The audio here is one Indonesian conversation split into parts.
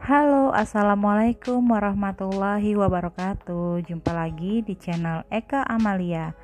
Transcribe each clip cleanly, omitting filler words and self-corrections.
Halo, assalamualaikum warahmatullahi wabarakatuh. Jumpa lagi di channel Eka Amalia.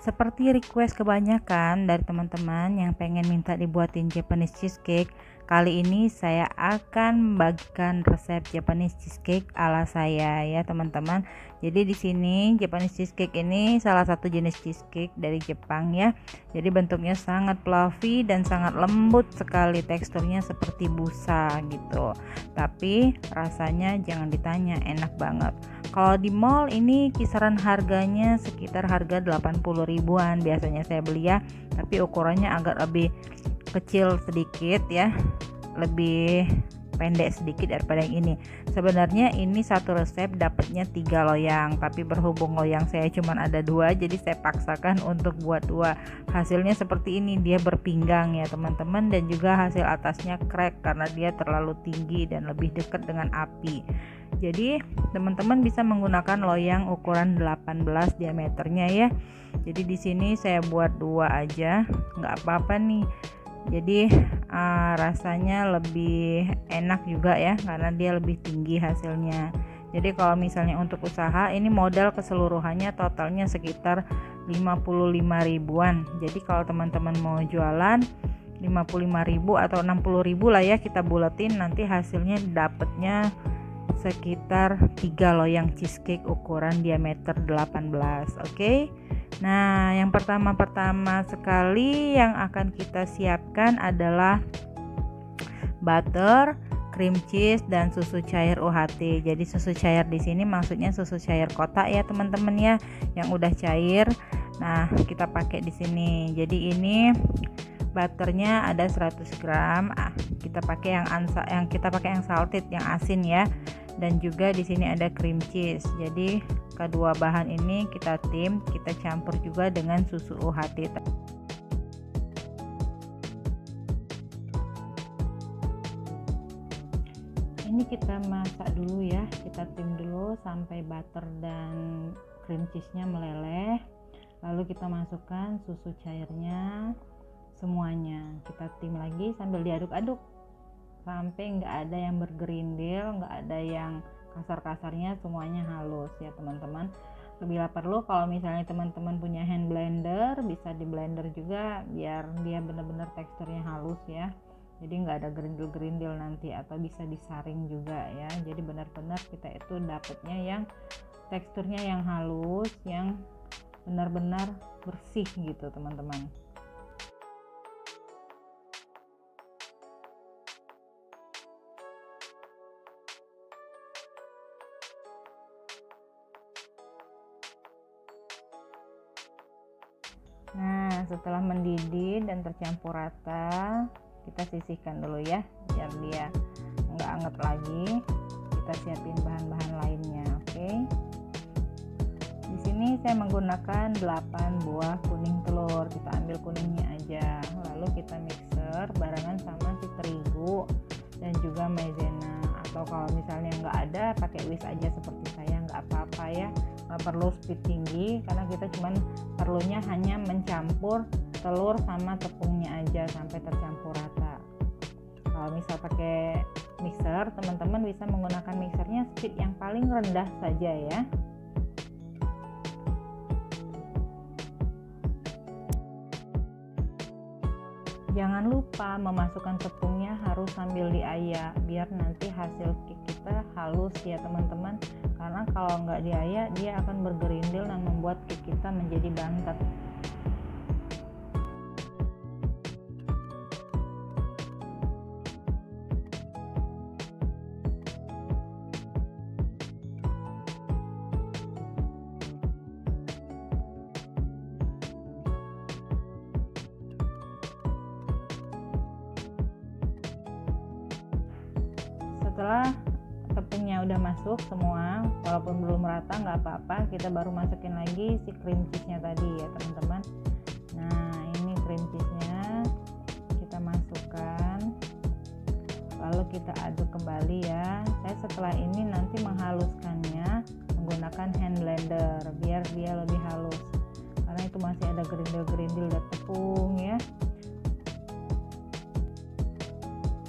Seperti request kebanyakan dari teman-teman yang pengen minta dibuatin Japanese cheesecake, kali ini saya akan membagikan resep Japanese cheesecake ala saya ya teman-teman. Jadi di sini Japanese cheesecake ini salah satu jenis cheesecake dari Jepang ya. Jadi bentuknya sangat fluffy dan sangat lembut sekali, teksturnya seperti busa gitu. Tapi rasanya jangan ditanya, enak banget. Kalau di mall ini kisaran harganya sekitar harga 80 ribuan biasanya saya beli ya, tapi ukurannya agak lebih kecil sedikit ya, lebih pendek sedikit daripada yang ini. Sebenarnya ini satu resep dapatnya 3 loyang, tapi berhubung loyang saya cuma ada 2, jadi saya paksakan untuk buat 2. Hasilnya seperti ini, dia berpinggang ya teman-teman, dan juga hasil atasnya crack karena dia terlalu tinggi dan lebih dekat dengan api. Jadi teman-teman bisa menggunakan loyang ukuran 18 diameternya ya. Jadi di sini saya buat 2 aja, nggak apa-apa nih. Jadi rasanya lebih enak juga ya, karena dia lebih tinggi hasilnya. Jadi kalau misalnya untuk usaha, ini modal keseluruhannya totalnya sekitar 55 ribuan. Jadi kalau teman-teman mau jualan 55 ribu atau 60 ribu lah ya, kita buletin, nanti hasilnya dapatnya sekitar 3 loyang cheesecake ukuran diameter 18. Oke. Nah, yang pertama sekali yang akan kita siapkan adalah butter, cream cheese, dan susu cair UHT. Jadi susu cair di sini maksudnya susu cair kotak ya teman-teman ya, yang udah cair. Nah, kita pakai di sini. Jadi ini butternya ada 100 gram. Kita pakai yang salted, yang asin ya. Dan juga di sini ada cream cheese. Jadi kedua bahan ini kita campur juga dengan susu UHT. Ini kita masak dulu ya, kita tim dulu sampai butter dan cream cheese-nya meleleh. Lalu kita masukkan susu cairnya semuanya. Kita tim lagi sambil diaduk-aduk sampai nggak ada yang bergerindil, nggak ada yang kasar-kasarnya, semuanya halus ya teman-teman. Bila perlu kalau misalnya teman-teman punya hand blender, bisa di blender juga biar dia benar-benar teksturnya halus ya, jadi nggak ada gerindil-gerindil nanti, atau bisa disaring juga ya. Jadi benar-benar kita itu dapatnya yang teksturnya yang halus, yang benar-benar bersih gitu teman-teman. Nah, setelah mendidih dan tercampur rata, kita sisihkan dulu ya, biar dia nggak anget lagi. Kita siapin bahan-bahan lainnya, oke? Di sini saya menggunakan 8 buah kuning telur. Kita ambil kuningnya aja, lalu kita mixer barengan sama si terigu dan juga maizena. Atau kalau misalnya nggak ada, pakai whisk aja seperti saya, nggak apa-apa ya. Nggak perlu speed tinggi, karena kita cuman perlunya hanya mencampur telur sama tepungnya aja sampai tercampur rata. Kalau misal pakai mixer, teman-teman bisa menggunakan mixernya speed yang paling rendah saja ya. Jangan lupa memasukkan tepungnya harus sambil diayak, biar nanti hasil cake kita halus ya teman-teman. Karena kalau nggak diayak, dia akan bergerindil dan membuat cake kita menjadi bantet. Setelah tepungnya udah masuk semua, walaupun belum rata nggak apa-apa, kita baru masukin lagi si cream cheese-nya tadi ya teman-teman. Nah, ini cream cheese-nya kita masukkan, lalu kita aduk kembali ya. Saya setelah ini nanti menghaluskannya menggunakan hand blender biar dia lebih halus, karena itu masih ada gerindil-gerindil dari tepung ya.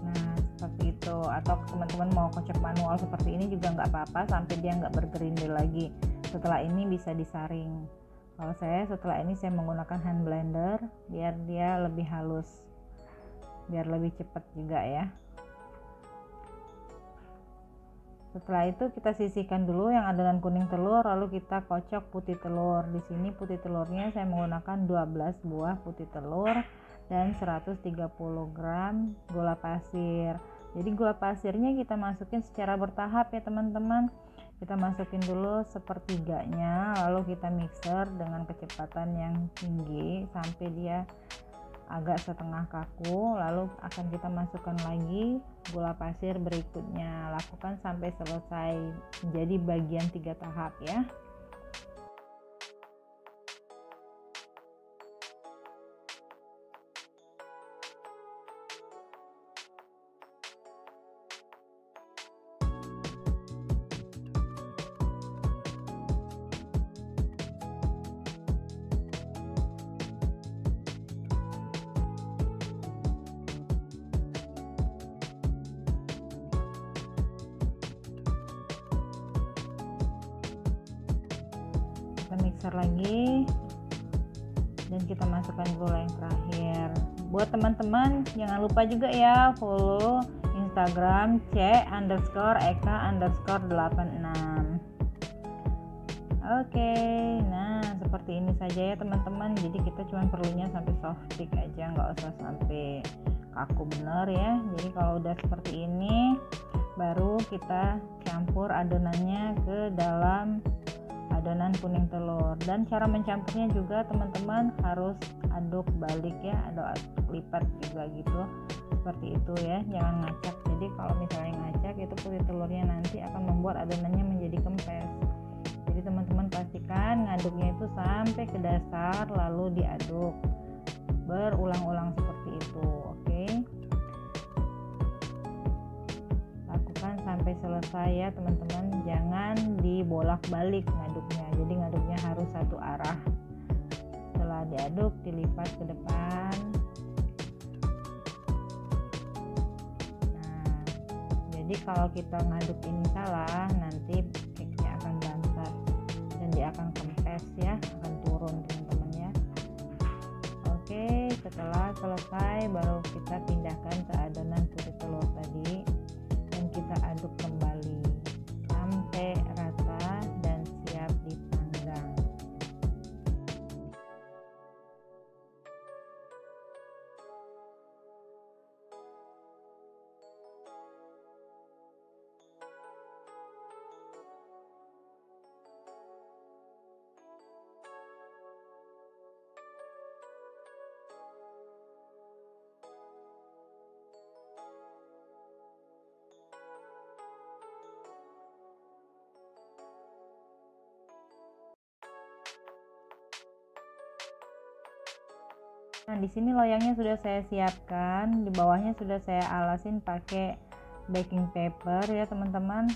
Nah, seperti itu. atau teman-teman mau kocok manual seperti ini juga nggak apa-apa sampai dia nggak bergerindil lagi. Setelah ini bisa disaring. Kalau setelah ini saya menggunakan hand blender biar dia lebih halus, biar lebih cepat juga ya. Setelah itu kita sisihkan dulu yang adonan kuning telur, lalu kita kocok putih telur. Di sini putih telurnya saya menggunakan 12 buah putih telur dan 130 gram gula pasir. Jadi gula pasirnya kita masukin secara bertahap ya teman-teman. Kita masukin dulu sepertiganya, lalu kita mixer dengan kecepatan yang tinggi sampai dia agak setengah kaku, lalu akan kita masukkan lagi gula pasir berikutnya. Lakukan sampai selesai, menjadi bagian 3 tahap ya. Kita mixer lagi dan kita masukkan gula yang terakhir. Buat teman-teman jangan lupa juga ya follow Instagram c_eka_86. Oke, nah seperti ini saja ya teman-teman. Jadi kita cuma perlunya sampai soft stick aja, nggak usah sampai kaku bener ya. Jadi kalau udah seperti ini baru kita campur adonannya ke dalam adonan kuning telur. Dan cara mencampurnya juga teman-teman harus aduk balik ya, aduk lipat juga gitu, seperti itu ya, jangan ngacak. Jadi kalau misalnya ngacak itu putih telurnya nanti akan membuat adonannya menjadi kempes. Jadi teman-teman pastikan ngaduknya itu sampai ke dasar lalu diaduk berulang-ulang seperti itu. Oke, lakukan sampai selesai ya teman-teman, jangan dibolak-balik ngaduknya. Jadi ngaduknya harus satu arah. Setelah diaduk dilipat ke depan. Nah, jadi kalau kita ngaduk ini salah nanti cake-nya akan bantat dan dia akan kempes ya, akan turun teman-teman ya. Oke, setelah selesai baru kita pindahkan ke adonan putih telur tadi dan kita aduk kembali sampai rata dan siap dipanggang. Nah, di sini loyangnya sudah saya siapkan, di bawahnya sudah saya alasin pakai baking paper ya teman-teman.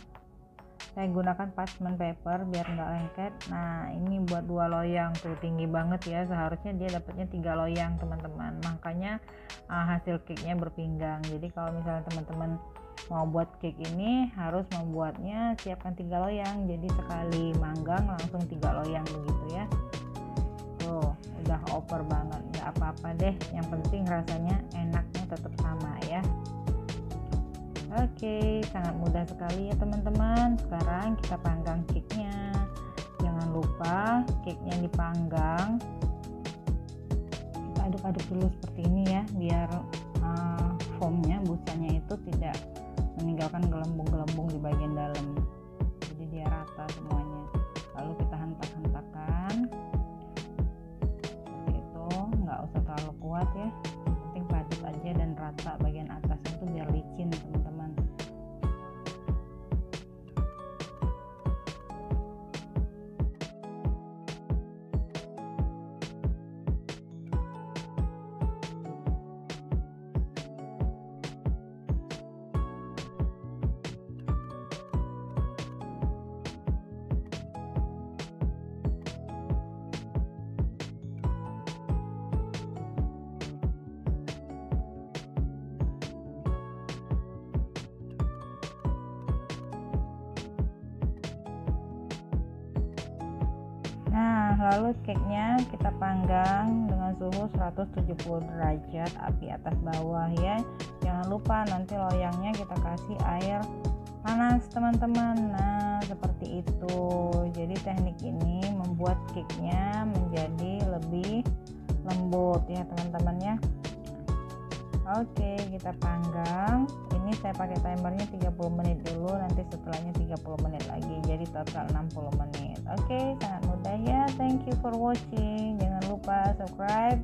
Saya gunakan parchment paper biar nggak lengket. Nah, ini buat 2 loyang tuh, tinggi banget ya, seharusnya dia dapatnya 3 loyang teman-teman. Makanya hasil cake-nya berpinggang. Jadi kalau misalnya teman-teman mau buat cake ini harus membuatnya siapkan 3 loyang. Jadi sekali manggang langsung 3 loyang begitu ya. Tuh udah over banget, nggak apa-apa deh, yang penting rasanya enaknya tetap sama ya. Oke, sangat mudah sekali ya teman-teman. Sekarang kita panggang cake-nya. Jangan lupa cake-nya dipanggang. Kita aduk-aduk dulu seperti ini ya, biar foamnya, busanya itu tidak meninggalkan gelembung-gelembung di bagian dalam. Jadi dia rata semuanya. Lalu kita hentak-hentakan. Nggak usah terlalu kuat ya, yang penting padat aja dan rata bagian atasnya tuh biar licin teman-teman. lalu cake-nya kita panggang dengan suhu 170 derajat, api atas bawah ya. Jangan lupa nanti loyangnya kita kasih air panas teman-teman. Nah seperti itu. Jadi teknik ini membuat cake-nya menjadi lebih lembut ya teman-teman ya. Oke, kita panggang. Ini saya pakai timernya 30 menit dulu, nanti setelahnya 30 menit lagi, jadi total 60 menit. Oke, sangat mudah ya. Thank you for watching. Jangan lupa subscribe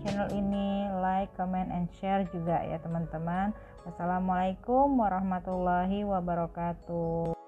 channel ini, like, comment, and share juga ya teman-teman. Wassalamualaikum warahmatullahi wabarakatuh.